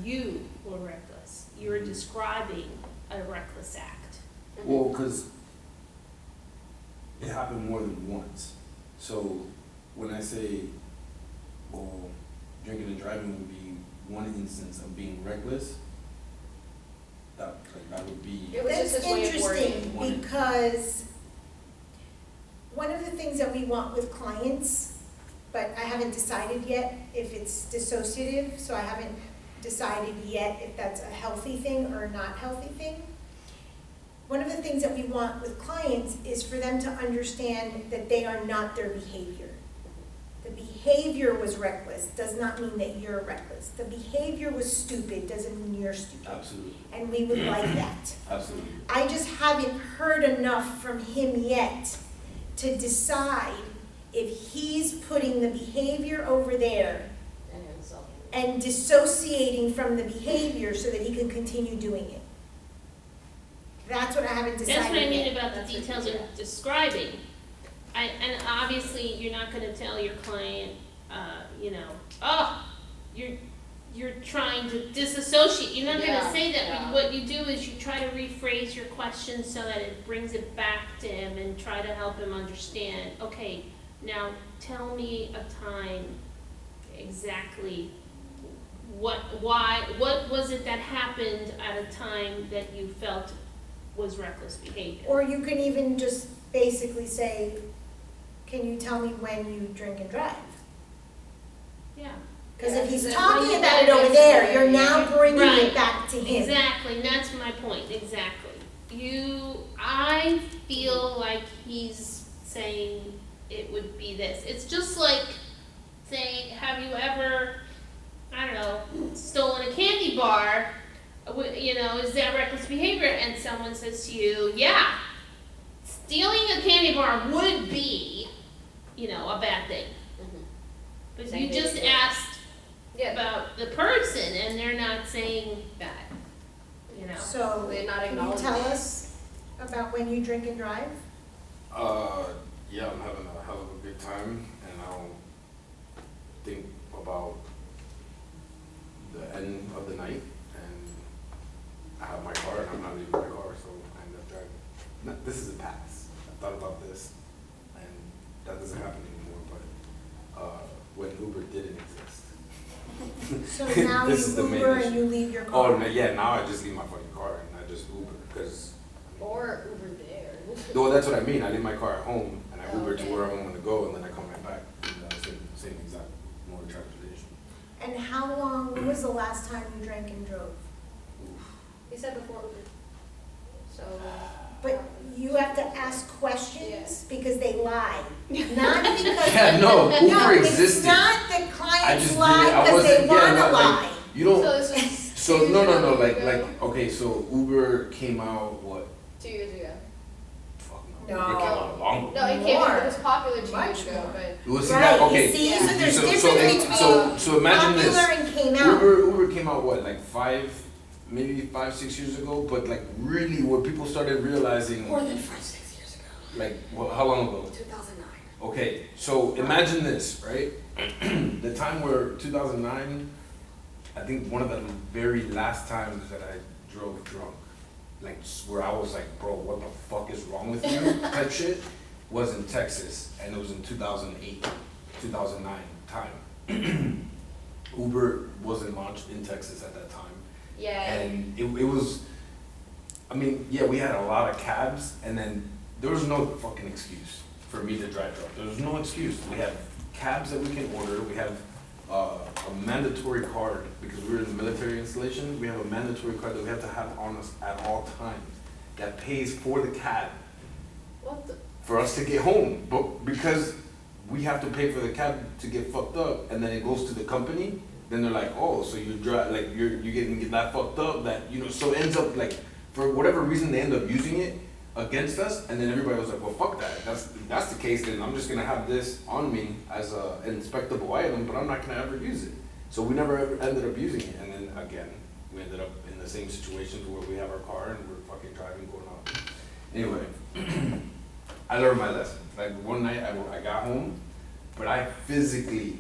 you were reckless. You were describing a reckless act. Well, because it happened more than once. So when I say, well, drinking and driving would be one instance of being reckless, that would be. It was just That's his way of interesting, wording. because one of the things that we want with clients, but I haven't decided yet if it's dissociative, so I haven't decided yet if that's a healthy thing or not healthy thing. One of the things that we want with clients is for them to understand that they are not their behavior. The behavior was reckless, does not mean that you're reckless. The behavior was stupid, doesn't mean you're stupid. Absolutely. And we would like that. Absolutely. I just haven't heard enough from him yet to decide if he's putting the behavior over there And himself. and dissociating from the behavior so that he can continue doing it. That's what I haven't decided That's what I mean yet. about the That's what- details yeah. of describing. And obviously, you're not gonna tell your client, oh, you're trying to disassociate. You're not gonna Yeah, say that. yeah. What you do is you try to rephrase your question so that it brings it back to him and try to help him understand, okay, now tell me a time exactly what was it that happened at a time that you felt was reckless behavior? Or you can even just basically say, can you tell me when you drink and drive? Yeah. Because Yeah, if he's then talking when you about get it over next there, to you're it, now yeah. bringing Right. it back to him. Exactly, and that's my point, exactly. I feel like he's saying it would be this. It's just like saying, have you ever, I don't know, stolen a candy bar? Is that reckless behavior? And someone says to you, yeah, stealing a candy bar would be, a bad thing. Mhm. But Same you thing just as well. asked Yeah, about the person, and they're not saying that, So, They're not can you acknowledging tell it. us about when you drink and drive? Yeah, I'm having a hell of a good time, and I don't think about the end of the night, and I have my car, and I'm not leaving my car, so I end up driving. This is a pass. I thought about this, and that doesn't happen anymore, but when Uber didn't exist. So now This is the you main Uber issue. and you leave your car? Oh, yeah, now I just leave my fucking car, and I just Uber, because. or Uber there. No, that's what I mean. I leave my car at home and I Oh, Uber to okay. where I want to go, and then I come right back. Same exact mode of transportation. And how long, when was the last time you drank and drove? Oof. He said before Uber. So. But you have to ask questions Yes. because they lie. Not because. Yeah, no, Uber No, it's existed. not that I clients just lie didn't. I because wasn't. they Yeah, wanna no, lie. you don't. So this was. So 2 no, years no, no. ago? Okay. So Uber came out what? 2 years ago. Fuck No. Uber came out long. No, it came. More. It was popular 2 Much years ago, more. but. Well, see Right, that? you Okay. see, Yeah. so there's So difference between so imagine popular this. and came out. Uber came out what, like 5, 6 years ago, but like really where people started realizing. More than 5-6 years ago, Like how long ago? 2009. Okay, so imagine this, right? The time where 2009, I think one of the very last times that I drove drunk, like where I was like, bro, what the fuck is wrong with you type shit, was in Texas, and it was in 2008, 2009 time. Uber wasn't launched in Texas at that time. Yeah. And it was, I mean, yeah, we had a lot of cabs, and then there was no fucking excuse for me to drive drunk. There was no excuse. We have cabs that we can order. We have a mandatory card, because we were in the military installation. We have a mandatory card that we have to have on us at all times that pays for the cab What the? for us to get home. But because we have to pay for the cab to get fucked up, and then it goes to the company, then they're like, oh, so you drive, like you're getting that fucked up, that, so it ends up like, for whatever reason, they end up using it against us, and then everybody was like, well, fuck that. If that's the case, then I'm just gonna have this on me as a inspectable item, but I'm not gonna ever use it. So we never ever ended up using it, and then again, we ended up in the same situations where we have our car and we're fucking driving, going out. Anyway, I learned my lesson. Like one night I got home, but I physically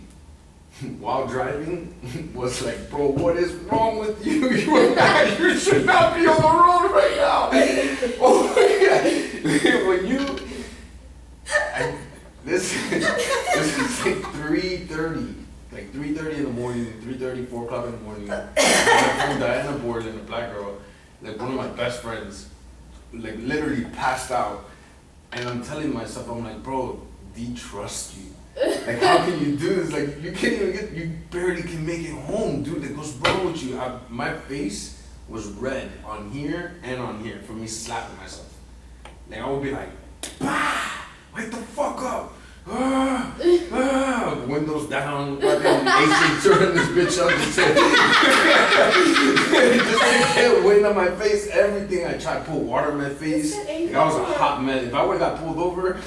while driving was like, bro, what is wrong with you? You should not be on the road right now. Oh my God. When this is like 3:30. Like 3:30 in the morning, 3:30, 4 o'clock in the morning. My friend Diana Borland, a black girl, like one of my best friends, like literally passed out. And I'm telling myself, I'm like, bro, D trust you. Like, how can you do this? Like, you can't even you barely can make it home, dude. Like, what's wrong with you? My face was red on here and on here from me slapping myself. Like, I would be like, bah, wake the fuck up. Windows down, fucking AC turning this bitch up. Just get wind on my face, everything. I tried to put water in my face. Like, I was a hot mess. If I would have got pulled over,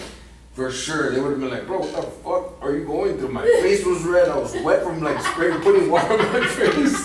for sure, they would have been like, bro, what the fuck are you going through? My face was red. I was wet from like putting water on my face.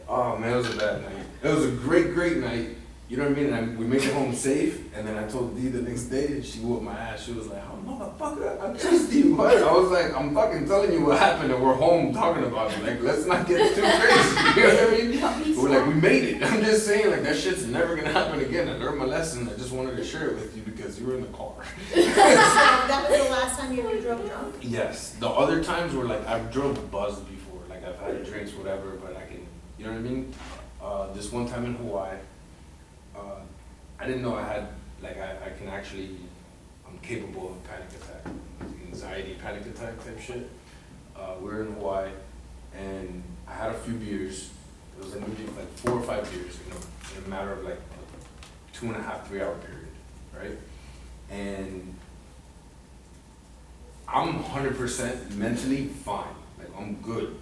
Oh man, it was a bad night. It was a great night. You know what I mean? And we made it home safe. And then I told Dee the next day, and she whooped my ass. She was like, oh, motherfucker, I trust you. What? I was like, I'm fucking telling you what happened, and we're home talking about it. Like, let's not get too crazy. You know what I mean? We're like, we made it. I'm just saying, like, that shit's never gonna happen again. I learned my lesson. I just wanted to share it with you because you were in the car. So that was the last time you ever drove drunk? Yes. The other times were like, I've drove buzzed before. Like, I've had drinks, whatever, but I can, you know what I mean? This one time in Hawaii, I didn't know I had, like, I can actually, I'm capable of panic attack, anxiety, panic attack type shit. We were in Hawaii, and I had a few beers. It was maybe like 4 or 5 beers, in a matter of like a 2.5, 3 hour period, right? And I'm 100% mentally fine, like I'm good.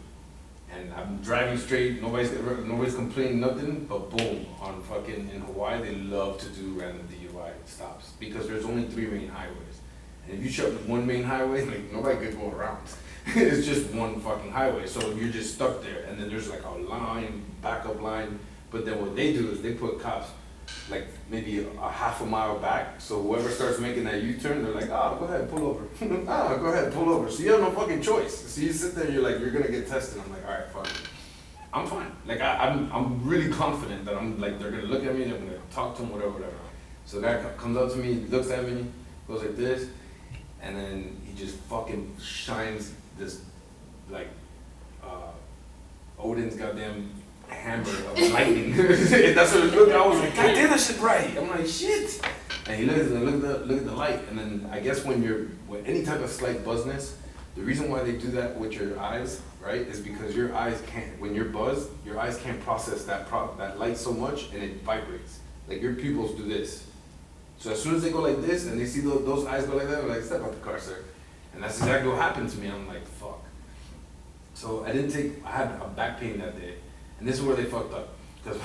And I'm driving straight, nobody's complaining, nothing, but boom, on fucking, in Hawaii, they love to do random DUI stops because there's only 3 main highways. And if you shut one main highway, like nobody could go around. It's just one fucking highway, so you're just stuck there. And then there's like a line, backup line, but then what they do is they put cops like maybe a half a mile back, so whoever starts making that U-turn, they're like, go ahead, pull over. Go ahead, pull over. So you have no fucking choice. So you sit there and you're like, you're gonna get tested. I'm like, all right, fuck it. I'm fine. Like I'm really confident that I'm like, they're gonna look at me, they're gonna talk to them, whatever. So the guy comes up to me, looks at me, goes like this, and then he just fucking shines this like Odin's goddamn hammer of lightning. That's what it looked. I was like, God damn, that shit bright. I'm like, shit. And he looks and look at the light. And then I guess when any type of slight buzzness, the reason why they do that with your eyes, right, is because your eyes can't. When you're buzzed, your eyes can't process that light so much, and it vibrates. Like your pupils do this. So as soon as they go like this, and they see those eyes go like that, they're like, step out the car, sir. And that's exactly what happened to me. I'm like, fuck. So I had a back pain that day. And this is where they fucked up. Because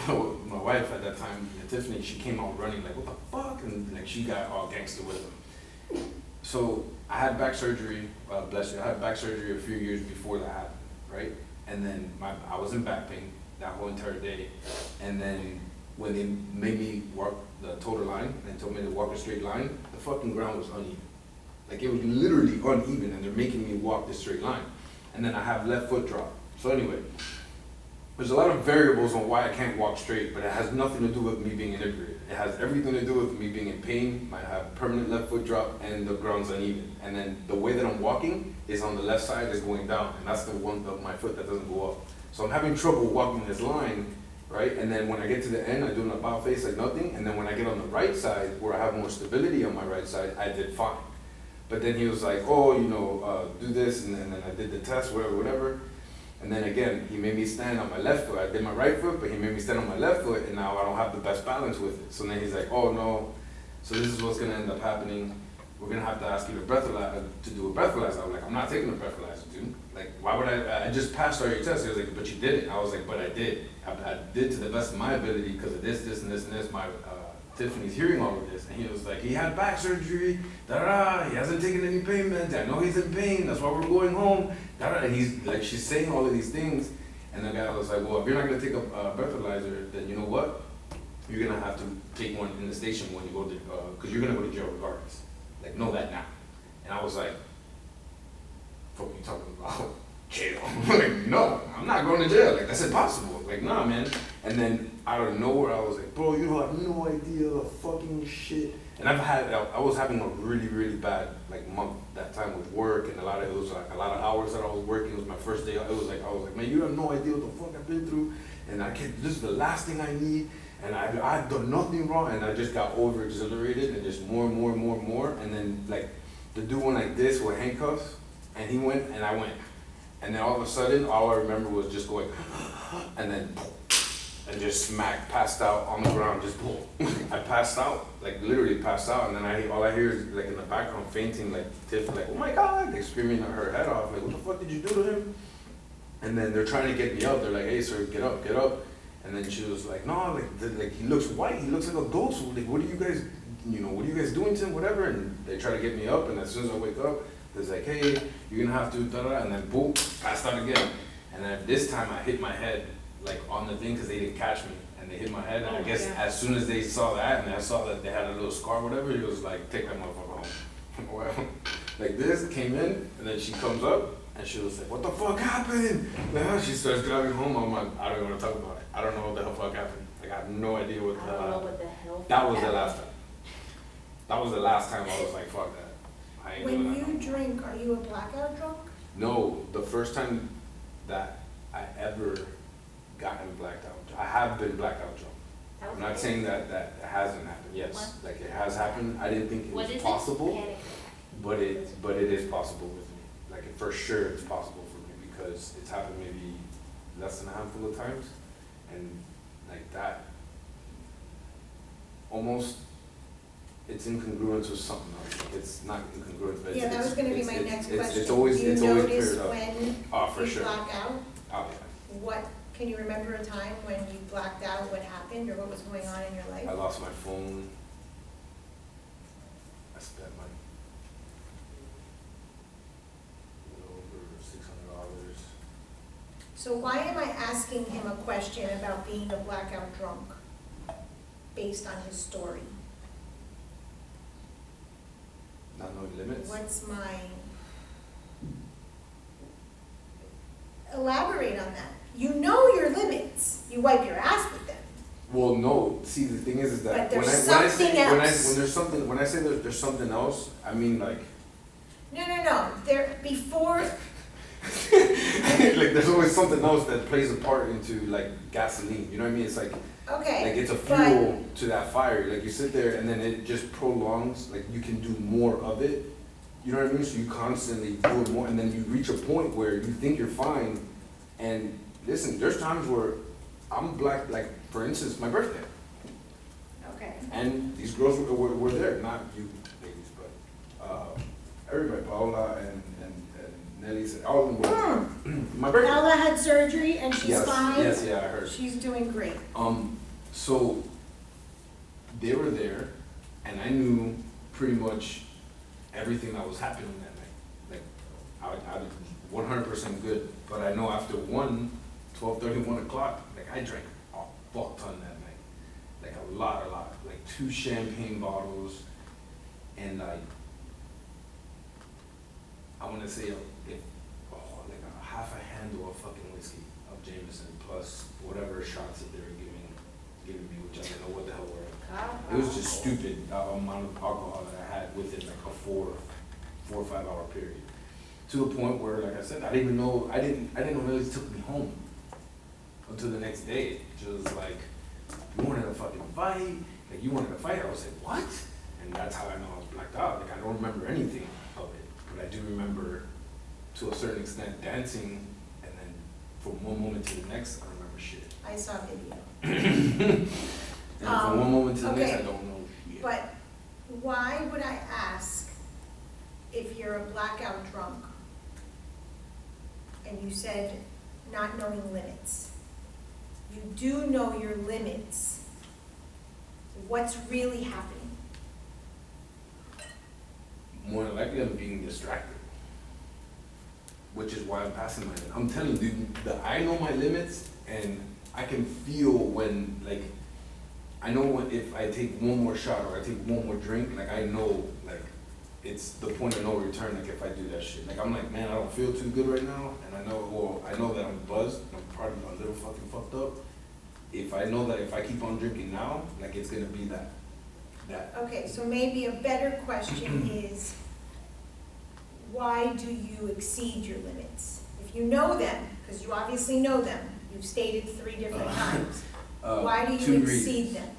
my wife at that time, Tiffany, she came out running like, what the fuck? And like she got all gangster with them. So I had back surgery, bless you, I had back surgery a few years before that happened, right? And then I was in back pain that whole entire day. And then when they made me walk the total line, and told me to walk a straight line, the fucking ground was uneven. Like it was literally uneven, and they're making me walk this straight line. And then I have left foot drop. So anyway, there's a lot of variables on why I can't walk straight, but it has nothing to do with me being integrated. It has everything to do with me being in pain, I have permanent left foot drop, and the ground's uneven. And then the way that I'm walking is on the left side is going down, and that's the one of my foot that doesn't go up. So I'm having trouble walking this line, right? And then when I get to the end, I do an about face like nothing, and then when I get on the right side, where I have more stability on my right side, I did fine. But then he was like, oh, do this, and then I did the test, whatever. And then again, he made me stand on my left foot. I did my right foot, but he made me stand on my left foot, and now I don't have the best balance with it. So then he's like, oh no, so this is what's gonna end up happening. We're gonna have to ask you to do a breathalyzer. I'm like, I'm not taking a breathalyzer, dude. Like, why would I just passed all your tests. He was like, but you didn't. I was like, but I did. I did to the best of my ability because of this, and this, and this. Tiffany's hearing all of this, and he was like, he had back surgery, he hasn't taken any pain meds, I know he's in pain, that's why we're going home, and he's like, she's saying all of these things, and the guy was like, well, if you're not gonna take a breathalyzer, then you know what, you're gonna have to take one in the station when you go to, because you're gonna go to jail regardless, like, know that now. And I was like, fuck you talking about? Jail. Like, no, I'm not going to jail. Like, that's impossible. Like, nah, man. And then out of nowhere, I was like, bro, you have no idea the fucking shit. And I was having a really, really bad, like, month that time with work, and it was like a lot of hours that I was working. It was my first day. I was like, man, you have no idea what the fuck I've been through. And this is the last thing I need. And I've done nothing wrong. And I just got over exhilarated and just more and more and more and more. And then, like, the dude went like this with handcuffs, and he went, and I went. And then all of a sudden, all I remember was just going, and then, and just smack, passed out on the ground, just boom. I passed out, like literally passed out, and then all I hear is like in the background fainting, like Tiff, like, oh my God, like screaming her head off, like, what the fuck did you do to him? And then they're trying to get me up. They're like, hey, sir, get up, get up. And then she was like, no, like he looks white, he looks like a ghost. Like, what are you guys doing to him, whatever? And they try to get me up, and as soon as I wake up, it's like, hey, you're gonna have to, da-da, and then boom, passed out again. And then this time I hit my head, like on the thing, because they didn't catch me. And they hit my head, and I guess as soon as they saw that, and I saw that they had a little scar, whatever, it was like, take that motherfucker home. Well, like this, came in, and then she comes up, and she was like, what the fuck happened? Like, she starts driving home, I'm like, I don't even want to talk about it. I don't know what the hell fuck happened. Like, I have no idea what the hell happened. I don't know what the hell. That was the last time. That was the last time I was like, fuck that. I ain't doing When that no you more. drink, are you a blackout drunk? No, the first time that I ever gotten blacked out, I have been blackout drunk. I'm not saying that hasn't happened. Yes, like it has happened. I didn't think it What was is it? possible, Panic. but it is possible with me. Like for sure, it's possible for me because it's happened maybe less than a handful of times, and like that, almost. It's incongruent with something else. Like, it's not incongruent, but Yeah, that was gonna be my it's- next it's question. always Do you cleared notice up. when Oh, for you sure. black out? Oh yeah. What, can you remember a time when you blacked out, what happened, or what was going on in your I life? lost my phone. I spent money. A little over $600. So why am I asking him a question about being a blackout drunk, based on his story? Not knowing limits. What's my, elaborate on that. You know your limits, you wipe your ass with them. Well, no. See, the thing is that But there's when I something say else. when I say there's something else, I mean like No, there, before, like there's always something else that plays a part into like gasoline. You know what I mean? It's like okay. it's a but- fuel to that fire. Like you sit there and then it just prolongs. Like you can do more of it. You know what I mean? So you constantly do it more, and then you reach a point where you think you're fine. And listen, there's times where I'm black. Like for instance, my birthday, Okay. and these girls were there. Not you ladies, but everybody, Paola and Nelly said all of them were. My birthday. Ella had surgery and she's Yes, fine. yes, yeah, I heard. She's doing great. So they were there, and I knew pretty much everything that was happening that night. Like I was 100% good, but I know after 12:30, 1 o'clock, like I drank a fuck ton that night, like a lot, like 2 champagne bottles, and like I want to say like a half a handle of fucking whiskey of Jameson plus whatever shots that they were giving me, which I didn't know what the hell were. It was just stupid the amount of alcohol that I had within like a 4 or 5 hour period. To the point where, like I said, I didn't know Nelly took me home until the next day. She was like, you wanted to fucking fight? Like you wanted to fight? I was like, what? And that's how I know I was blacked out. Like I don't remember anything of it, but I do remember to a certain extent dancing, and then from one moment to the next, I don't remember shit. I saw video. And from one moment to the next, okay. I don't know shit. But why would I ask if you're a blackout drunk and you said not knowing limits? You do know your limits. What's really happening? More than likely, I'm being distracted, which is why I'm passing my. I'm telling you, dude, that I know my limits, and I can feel when, like, I know when if I take one more shot or I take one more drink, like I know, like, it's the point of no return, like if I do that shit. Like I'm like, man, I don't feel too good right now, and I know that I'm buzzed, and I'm probably a little fucking fucked up. If I know that if I keep on drinking now, like it's gonna be that. Okay, so maybe a better question is, why do you exceed your limits? If you know them, because you obviously know them, you've stated 3 different times, why do 2 you reasons. exceed them?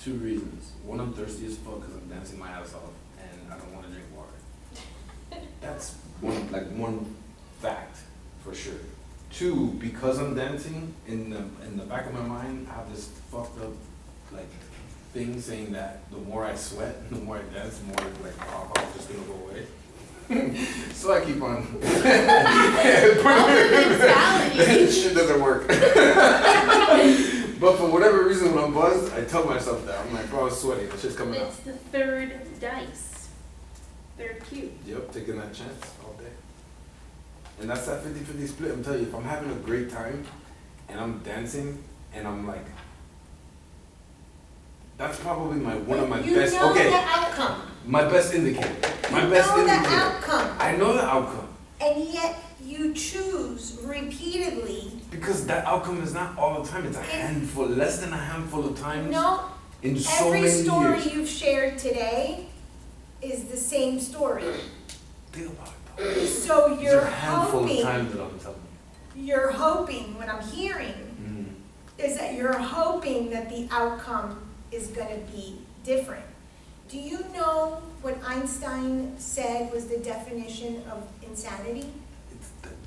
2 reasons. One, I'm thirsty as fuck because I'm dancing my ass off, and I don't want to drink water. That's one fact for sure. 2, because I'm dancing, in the back of my mind, I have this fucked up like thing saying that the more I sweat, the more I dance, the more like alcohol's just gonna go away. So I keep on. mentality. Shit doesn't work. But for whatever reason, when I'm buzzed, I tell myself that. I'm like, bro, I'm sweating. The shit's coming out. It's the 3rd dice. 3rd cube. Yep, taking that chance all day. And that's that 50-50 split. I'm telling you, if I'm having a great time and I'm dancing and I'm like, that's probably one of my You best. know Okay, the outcome. my best indicator. My You best know the indicator. outcome. I know the outcome And yet you choose repeatedly, because that outcome is not all the time. It's a handful, less than a handful of times no, in so every many story years. you've shared today is the same story. Think about it though. So These you're are a handful of hoping, times that I'm telling you're hoping, what I'm hearing you. is that you're hoping that the outcome is gonna be different. Do you know what Einstein said was the definition of insanity?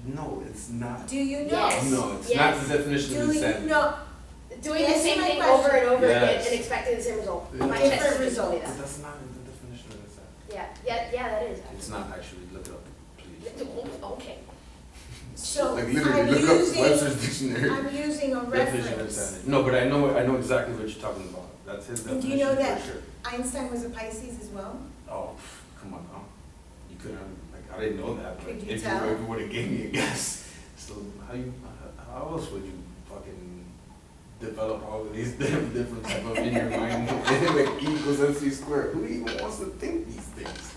No, it's not. Do you know? Yes. No, it's Yes. not the definition of Do you insanity. know? Doing the Answer same my thing question. over and over again Yes. and expecting the same result. Yeah. My Different chest just told me results. But that. that's not in the definition of insanity. Yeah, that is. It's not actually. Look it up, please. Okay. So Like literally, I'm look up using, Webster's dictionary. I'm using a Definition of reference. insanity. No, but I know exactly what you're talking about. That's his And definition do you know for that sure. Einstein was a Pisces as well? Oh, come on now. You couldn't, like, I didn't know that, but Could you if tell? you would have gave me a guess. So how else would you fucking develop all of these different type of in your mind, like E equals MC squared? Who even wants to think these things?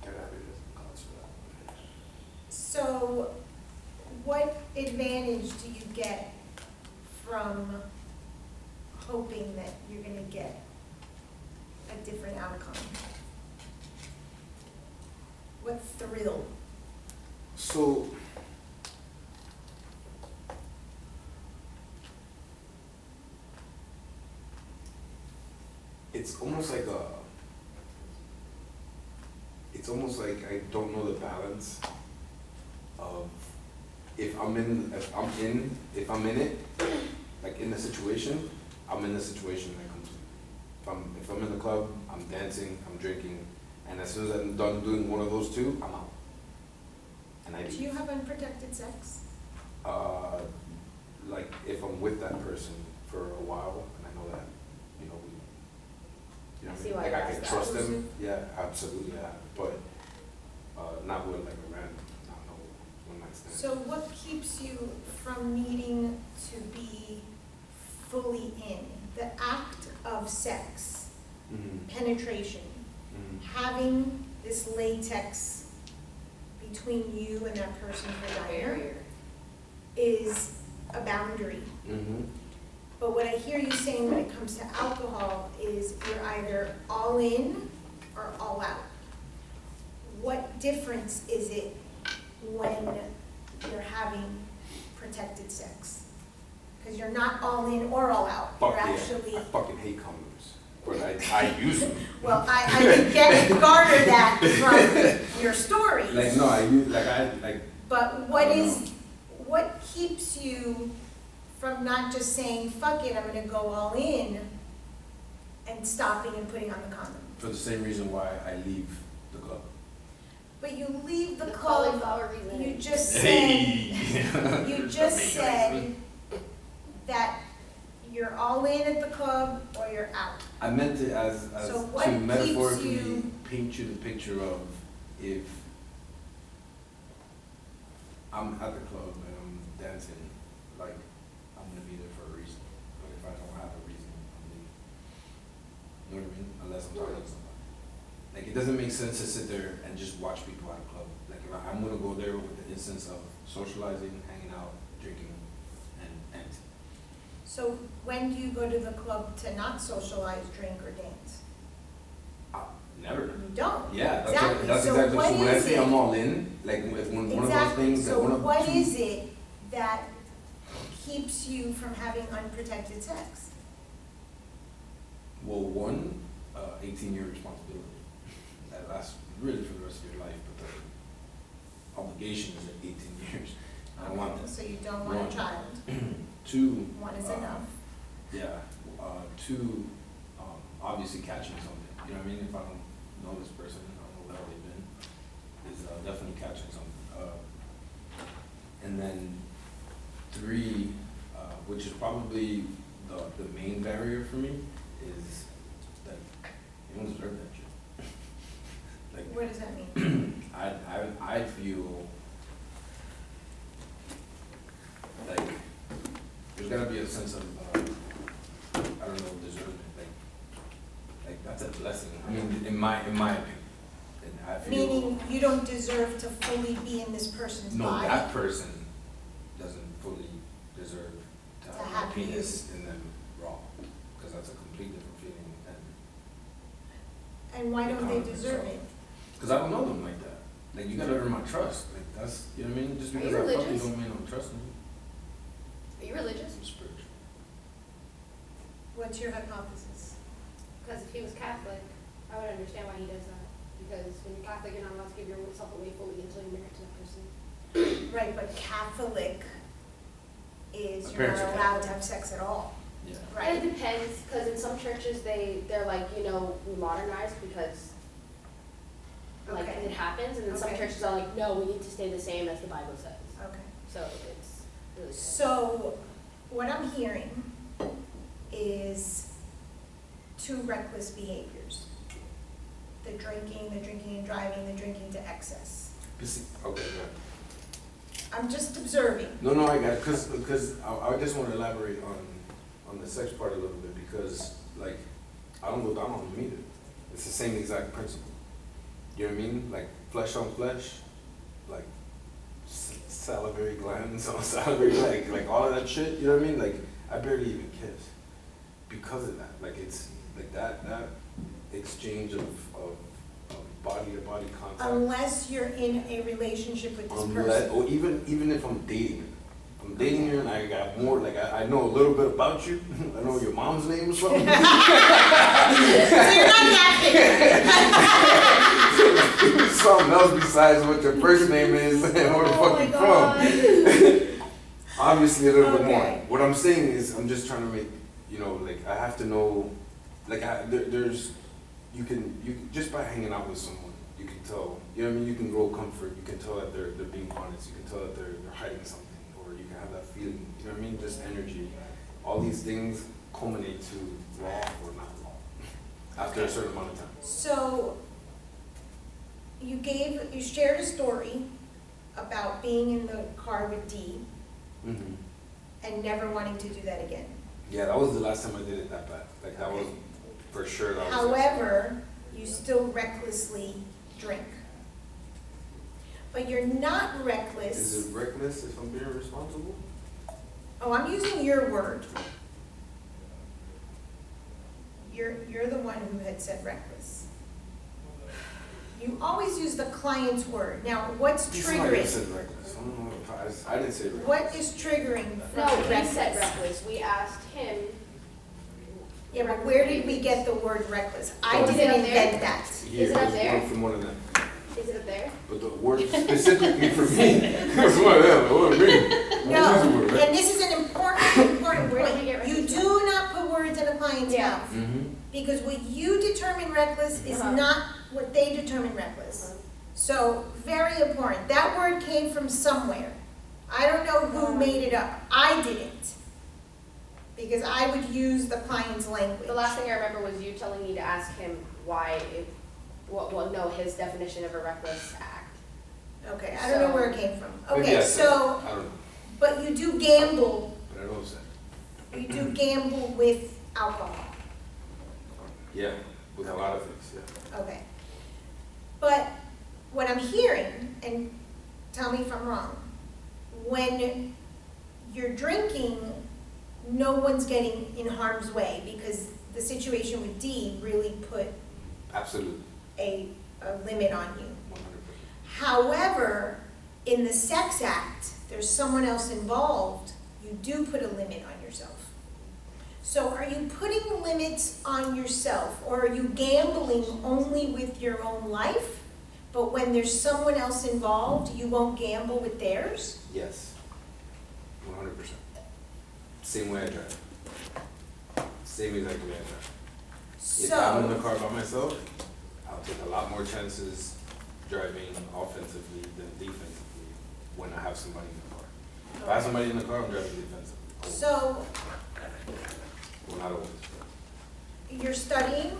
Get out of here, God's for that. So what advantage do you get from hoping that you're gonna get a different outcome? What thrill? So, it's almost like I don't know the balance of if I'm in it, like in the situation, I'm in the situation when it comes to. If I'm in the club, I'm dancing, I'm drinking, and as soon as I'm done doing one of those 2, I'm out. And I Do leave. you have unprotected sex? Like if I'm with that person for a while and I know that, you know, I what see I mean? why Like you I asked can that. trust them. Yeah, absolutely, yeah. But not with like a random, not no one night stand. So what keeps you from needing to be fully in? The act of sex, penetration, having this latex between you and that person's vagina Barrier. is a boundary. Mm-hmm. But what I hear you saying when it comes to alcohol is you're either all in or all out. What difference is it when you're having protected sex? Because you're not all in or all out. Fuck You're yeah. actually, I fucking hate condoms, but I use them. well, I can garner that from your stories. Like no, I use But what keeps you from not just saying, fuck it, I'm gonna go all in, and stopping and putting on the condom? for the same reason why I leave the club. But you leave the The club, cauliflower reason. you just said, Hey. you just said that you're all in at the club or you're out. I meant it as So what to keeps metaphorically you- paint you the picture of if I'm at the club and I'm dancing, like I'm gonna be there for a reason. But if I don't have a reason, I'm leaving. You know what I mean? Unless I'm talking to somebody. Like, it doesn't make sense to sit there and just watch people at a club. Like, if I'm gonna go there with the instance of socializing, hanging out, drinking, and So when do you go to the club to not socialize, drink, or dance? never. You don't. Yeah, Exactly. that's So exactly. what So when I is say it- I'm all in, like if one of those Exactly, things that so one of what two- is it that keeps you from having unprotected sex? Well, one, 18-year responsibility. That lasts really for the rest of your life, but the obligation is at 18 years. I don't want that. So you don't want One. a child, Two. one is enough. Yeah, two, obviously catching something, you know what I mean? If I don't know this person, I don't know where they've been, is definitely catching something. And then three, which is probably the main barrier for me, is that you don't deserve that shit. Like, What does that mean? I feel like there's gotta be a sense of, I don't know, deserving, like that's a blessing. I mean, in my opinion, and I feel. Meaning you don't deserve to fully be in this person's No, body? that person doesn't fully deserve to To have have a penis in them raw, because that's a complete different feeling, and And why don't they deserve it? because I don't know them like that. Like, you gotta earn my trust. Like, that's, you know what I mean? Just Are because you I fuck you religious? don't mean I'm trusting you. Are you religious? I'm spiritual. What's your hypothesis? Because if he was Catholic, I would understand why he does that. Because when you're Catholic, you're not allowed to give yourself away fully until you're married to that person. Right, but Catholic is My you're parents not are allowed Catholic. to have sex at all, Yeah. right? And it depends, because in some churches, they're like, we modernize because like Okay. it happens, and then some Okay. churches are like, no, we need to stay the same as the Bible says. Okay. So it's really. So, what I'm hearing is two reckless behaviors. The drinking and driving, the drinking to excess. Okay, good. I'm just observing. No, I got it, because I just want to elaborate on the sex part a little bit, because, like, I don't go down on them either. It's the same exact principle. You know what I mean? Like, flesh on flesh, like, salivary glands on salivary, like all of that shit, you know what I mean? Like, I barely even kiss because of that. Like, it's, like, that exchange of body-to-body contact. Unless you're in a relationship with this Unless, person. or even if I'm dating her. If I'm dating her and I got more, like, I know a little bit about you. I know your mom's name or something. So you're not that Something else besides what your first name is and where the Oh fuck my you God. from. Obviously a little bit more. Okay. What I'm saying is, I'm just trying to make, like, I have to know, like, you can, just by hanging out with someone, you can tell, you know what I mean? You can grow comfort, you can tell that they're being honest, you can tell that they're hiding something, or you can have that feeling, you know what I mean? Just energy. All these things culminate to raw or not raw after a certain amount of time. So, you shared a story about being in the car with Dee Mm-hmm. and never wanting to do that again. Yeah, that was the last time I did it that bad. Like, that was, for sure, that was. However, you still recklessly drink. But you're not reckless. Is it reckless if I'm being responsible? Oh, I'm using your word. You're the one who had said reckless. You always use the client's word. Now, what's Somebody triggering? said reckless. I don't know if I didn't say reckless. What is triggering from No, we reckless? said reckless. We asked him. Yeah, but where did we get the word reckless? I Oh. Is it didn't up there? invent that. Here, Is it up there's there? one from one of them. Is it up there? But the word specifically for me was one of them. What do you mean? No, What is the word, right? and this is an important Where did we get point. You reckless do not put words in a client's Yeah. mouth. Mm-hmm. Because what you determine reckless is Uh-huh. not what they determine reckless. So, very important. That word came from somewhere. I don't know who made it up. I didn't. Because I would use the client's language. The last thing I remember was you telling me to ask him why his definition of a reckless act. Okay, I don't know where it came from. Maybe Okay, I said so, it. I don't know. but you do gamble, But I don't say. you do gamble with alcohol. Yeah, with a lot of things, yeah. Okay. But what I'm hearing, and tell me if I'm wrong, when you're drinking, no one's getting in harm's way because the situation with Dee really put Absolutely, a limit on you. 100%. However, in the sex act, there's someone else involved, you do put a limit on yourself. So are you putting limits on yourself, or are you gambling only with your own life, but when there's someone else involved, you won't gamble with theirs? Yes, 100%. Same way I drive. Same exact way I drive. If I'm in the So, car by myself, I'll take a lot more chances driving offensively than defensively when I have somebody in the car. If I have somebody in the car, I'm driving defensively. Always. so Well, not always. you're studying,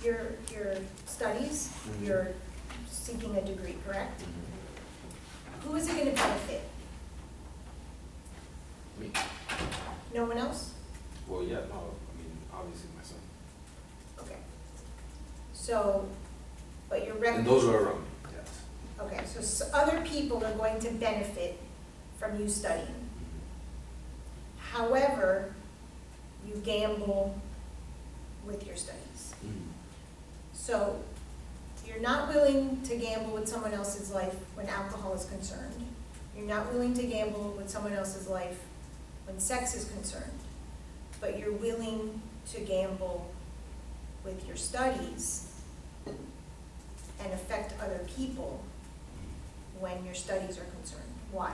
your studies, Mhm. you're seeking a degree, correct? Mm-hmm. Who is it gonna benefit? Me? No one else? Well, yeah, no, I mean, obviously my son. Okay. So, but you're And those recommending, are around me, yes. okay, so other people are going to benefit from you studying. However, you gamble with your studies. Mm-hmm. So you're not willing to gamble with someone else's life when alcohol is concerned. You're not willing to gamble with someone else's life when sex is concerned. But you're willing to gamble with your studies and affect other people when your studies are concerned. Why?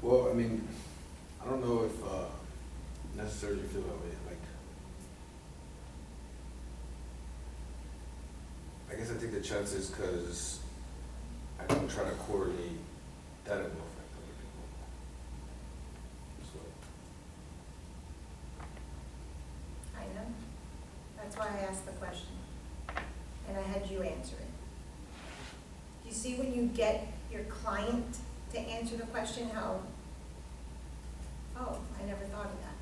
Well, I mean, I don't know if necessarily feel that way. Like, I guess I take the chances because I don't try to coordinate that it will affect other people. So, I know. That's why I asked the question. And I had you answer it. You see when you get your client to answer the question, how, oh, I never thought of that.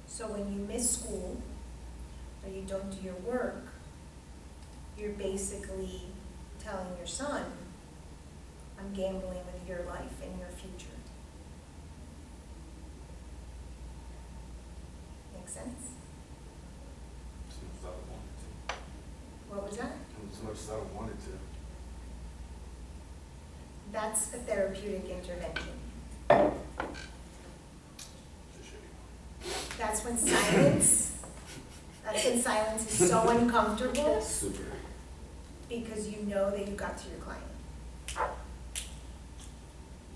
So when you miss school or you don't do your work, you're basically telling your son, I'm gambling with your life and your future. Make sense? as much as I don't want it to. What was that? As much as I don't want it to. That's a therapeutic intervention. Just shitty. That's when silence is so uncomfortable Super. because you know that you got to your client.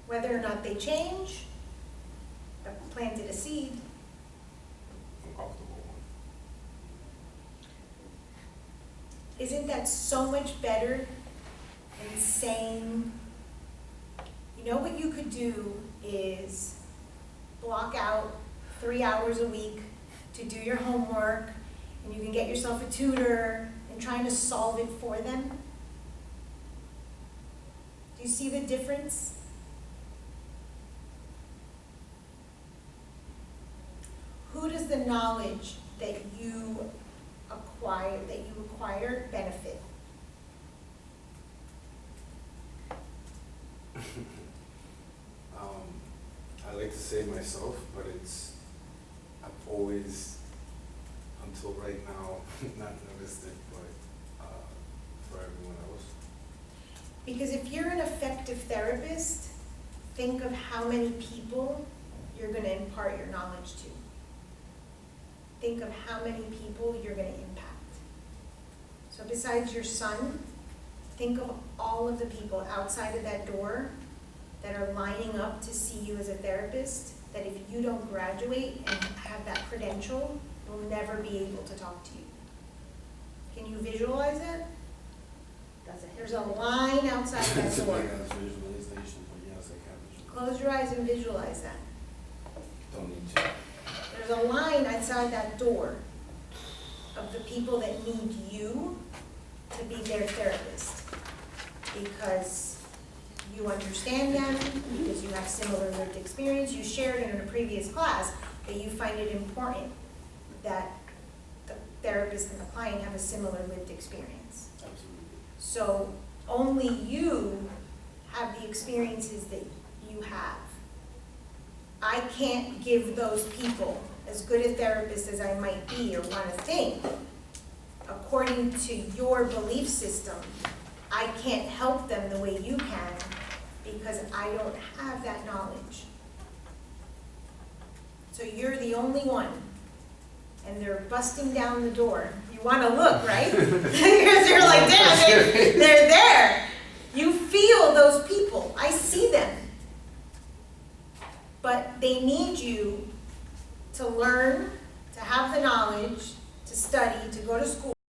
Whether or not they change, I've planted a seed. Uncomfortable one. Isn't that so much better than saying, you know what you could do is block out 3 hours a week to do your homework, and you can get yourself a tutor and trying to solve it for them? Do you see the difference? Who does the knowledge that you acquire benefit? I like to say myself, but I've always, until right now, not noticed it, but for everyone else. Because if you're an effective therapist, think of how many people you're gonna impart your knowledge to. Think of how many people you're gonna impact. So besides your son, think of all of the people outside of that door that are lining up to see you as a therapist, that if you don't graduate and have that credential, will never be able to talk to you. Can you visualize that? There's a line outside that It's a door. big ass visualization, but yes, I can visualize. Close your eyes and visualize that. Don't need to. There's a line outside that door of the people that need you to be their therapist. Because you understand them, because you have similar lived experience, you shared in a previous class, that you find it important that the therapist and the client have a similar lived experience. Absolutely. So only you have the experiences that you have. I can't give those people, as good a therapist as I might be or want to think, according to your belief system, I can't help them the way you can because I don't have that knowledge. So you're the only one, and they're busting down the door. You want to look, right? Because you're like, damn, they're there. You feel those people. I see them. But they need you to learn, to have the knowledge, to study, to go to school.